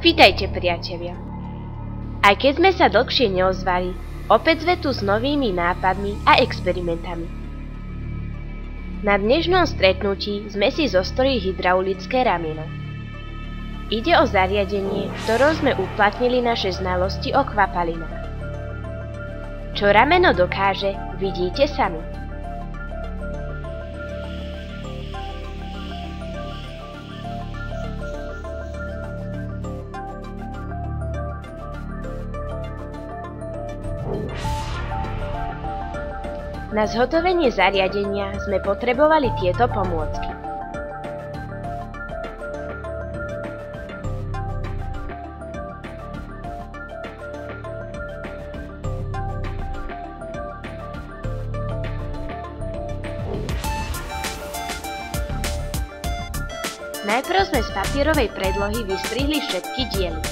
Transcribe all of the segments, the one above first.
Vítajte, priatelia. Aj keď sme sa dlhšie neozvali, opäť sme tu s novými nápadmi a experimentami. Na dnešnom stretnutí sme si zostrojili hydraulické rameno. Ide o zariadenie, v ktorom sme uplatnili naše znalosti o kvapalinách. Čo rameno dokáže, vidíte sami. Na zhotovenie zariadenia sme potrebovali tieto pomôcky. Najprv sme z papierovej predlohy vystrihli všetky diely.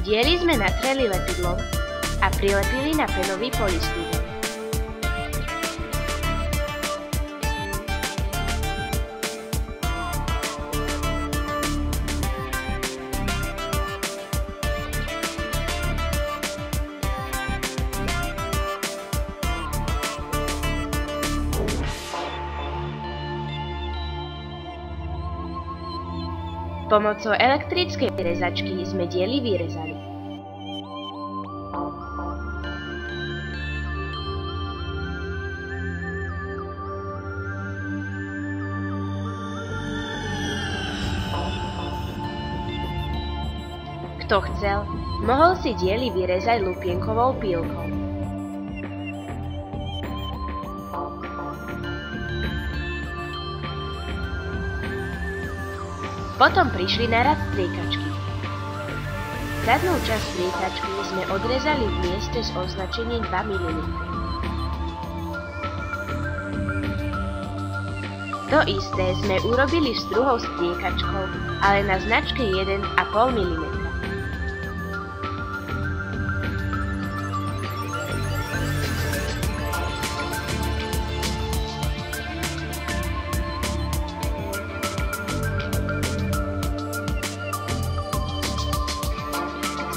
Diely sme natreli lepidlom a prilepili na penový polystyrén. Pomocou elektrickej rezačky sme diely vyrezali. Kto chcel, mohol si diely vyrezať lupienkovou pílkou. Potom prišli na rad striekačky. Zadnú časť striekačky sme odrezali v mieste s označením 2 mm. To isté sme urobili s druhou striekačkou, ale na značke 1,5 mm.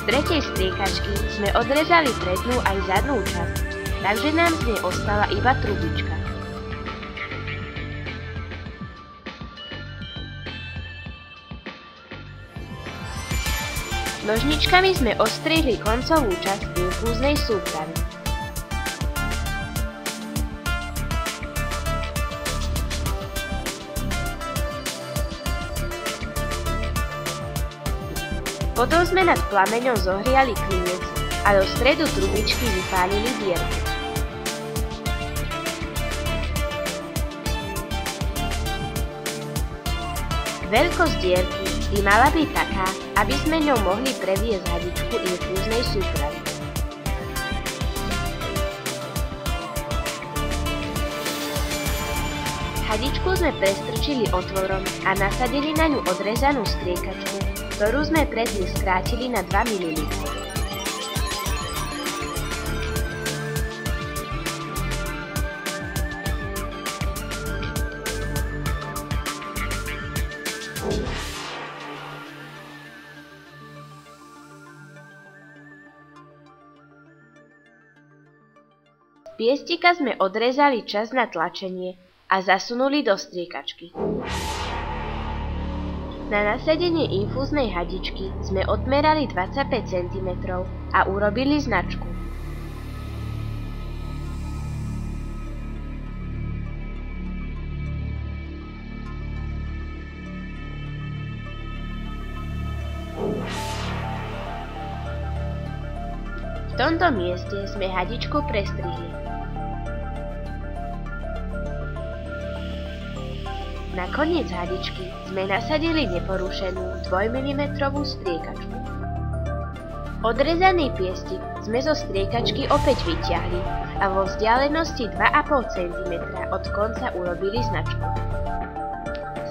Z tretej striekačky sme odrezali prednú aj zadnú časť, takže nám z nej ostala iba trubička. Nožničkami sme ostriehli koncovú časť infúznej súpravy. Potom sme nad plameňom zohriali klinec a do stredu trubičky vypálili dierku. Veľkosť dierky by mala byť taká, aby sme ňou mohli previesť hadičku infúznej súpravy. Hadičku sme prestrčili otvorom a nasadili na ňu odrezanú striekačku, ktorú sme predtým skrátili na 2 mm. Z piestika sme odrezali časť na tlačenie a zasunuli do striekačky. Na nasadenie infúznej hadičky sme odmerali 25 cm a urobili značku. V tomto mieste sme hadičku prestrihli. Na koniec hadičky sme nasadili neporušenú 2 mm striekačku. Odrezaný piestik sme zo striekačky opäť vyťahli a vo vzdialenosti 2,5 cm od konca urobili značku.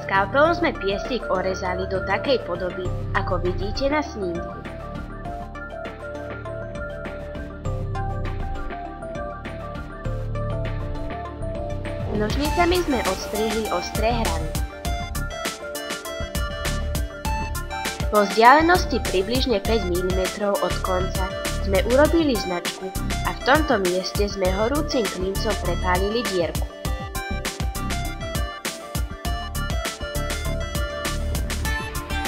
Skalpelom sme piestik orezali do takej podoby, ako vidíte na snímku. Nožnicami sme odstrihli ostré hrany. Po vzdialenosti približne 5 mm od konca sme urobili značku a v tomto mieste sme horúcim klincom prepálili dierku.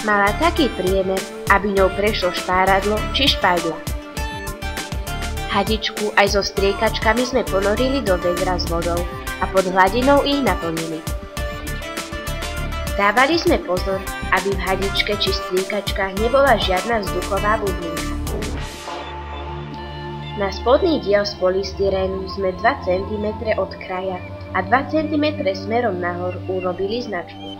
Mala taký priemer, aby ňou prešlo špáradlo či špajdla. Hadičku aj so striekačkami sme ponorili do vedra s vodou a pod hladinou ich naplnili. Dávali sme pozor, aby v hadičke či striekačkách nebola žiadna vzduchová bublinka. Na spodný diel z polystyrénu sme 2 cm od kraja a 2 cm smerom nahor urobili značku.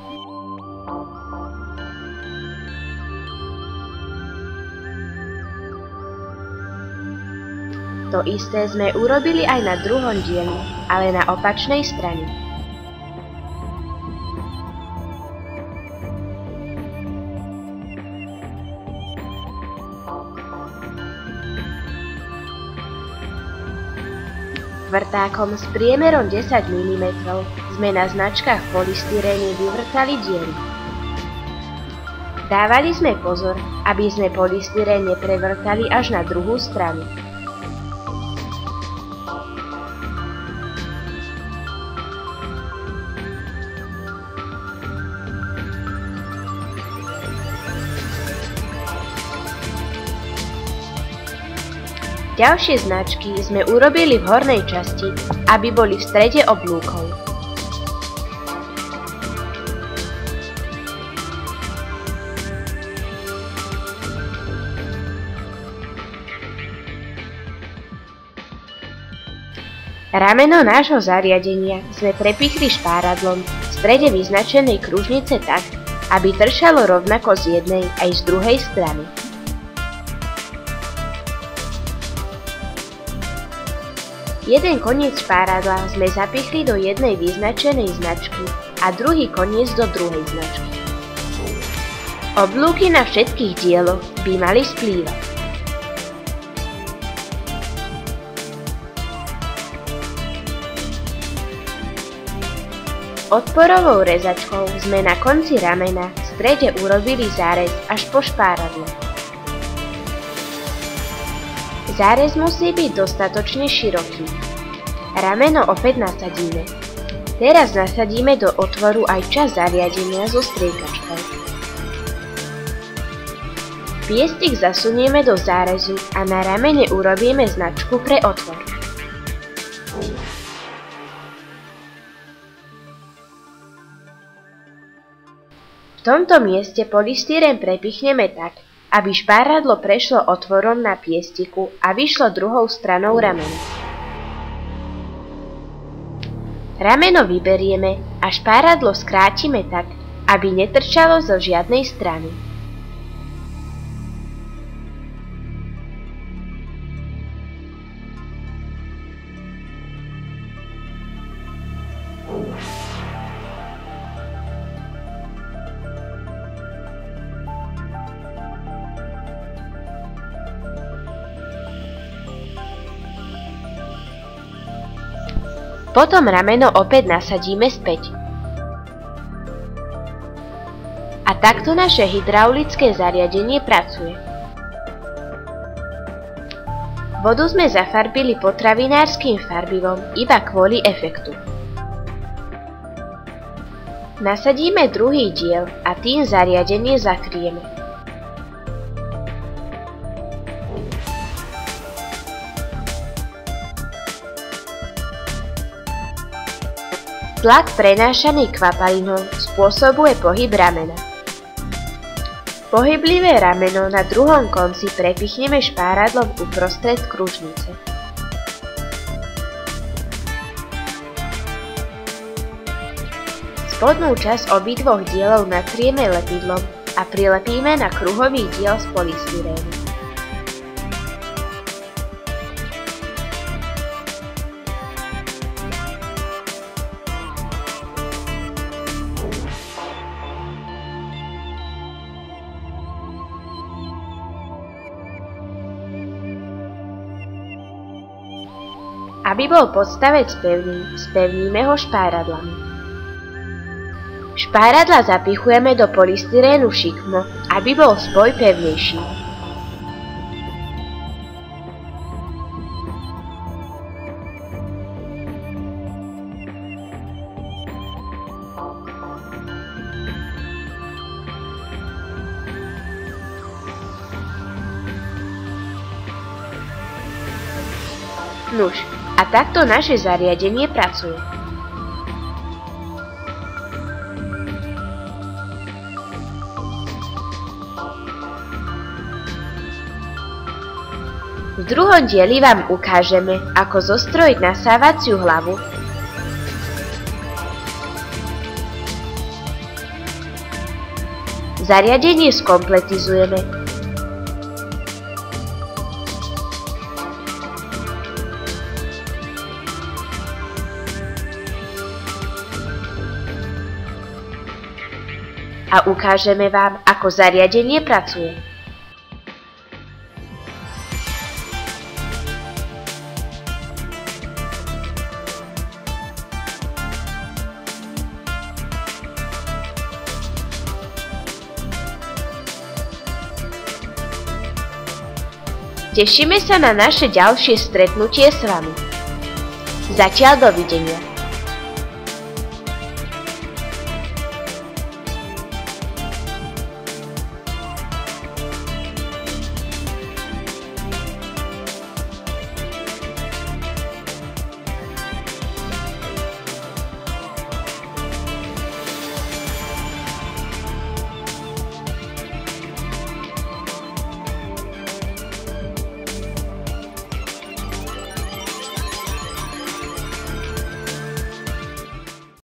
To isté sme urobili aj na druhom dieli, ale na opačnej strane. Vrtákom s priemerom 10 mm sme na značkách v polystyréne vyvrtali diery. Dávali sme pozor, aby sme polystyrén neprevrtali až na druhú stranu. Ďalšie značky sme urobili v hornej časti, aby boli v strede oblúkov. Rameno nášho zariadenia sme prepichli špáradlom v strede vyznačenej kružnice tak, aby tršalo rovnako z jednej aj z druhej strany. Jeden koniec špáradla sme zapichli do jednej vyznačenej značky a druhý koniec do druhej značky. Oblúky na všetkých dieloch by mali splývať. Odporovou rezačkou sme na konci ramena v strede urobili zárez až po špáradlo. Zárez musí byť dostatočne široký. Rameno opäť nasadíme. Teraz nasadíme do otvoru aj časť zariadenia so striekačkou. Piestik zasunieme do zárezu a na ramene urobíme značku pre otvor. V tomto mieste polystyrén prepichneme tak, aby špáradlo prešlo otvorom na piestiku a vyšlo druhou stranou ramena. Rameno vyberieme a špáradlo skrátime tak, aby netrčalo zo žiadnej strany. Potom rameno opäť nasadíme späť. A takto naše hydraulické zariadenie pracuje. Vodu sme zafarbili potravinárskym farbivom iba kvôli efektu. Nasadíme druhý diel a tým zariadenie zakryjeme. Tlak prenášaný kvapalinou spôsobuje pohyb ramena. Pohyblivé rameno na druhom konci prepichneme špáradlom uprostred kružnice. Spodnú časť obidvoch dielov natrieme lepidlom a prilepíme na kruhový diel z polystyrénu. Aby bol podstavec pevný, spevníme ho špáradlami. Špáradla zapichujeme do polystyrénu šikmo, aby bol spoj pevnejší. Nuž, a takto naše zariadenie pracuje. V druhom dieli vám ukážeme, ako zostrojiť nasávaciu hlavu, zariadenie skompletizujeme a ukážeme vám, ako zariadenie pracuje. Tešíme sa na naše ďalšie stretnutie s vami. Zatiaľ dovidenia.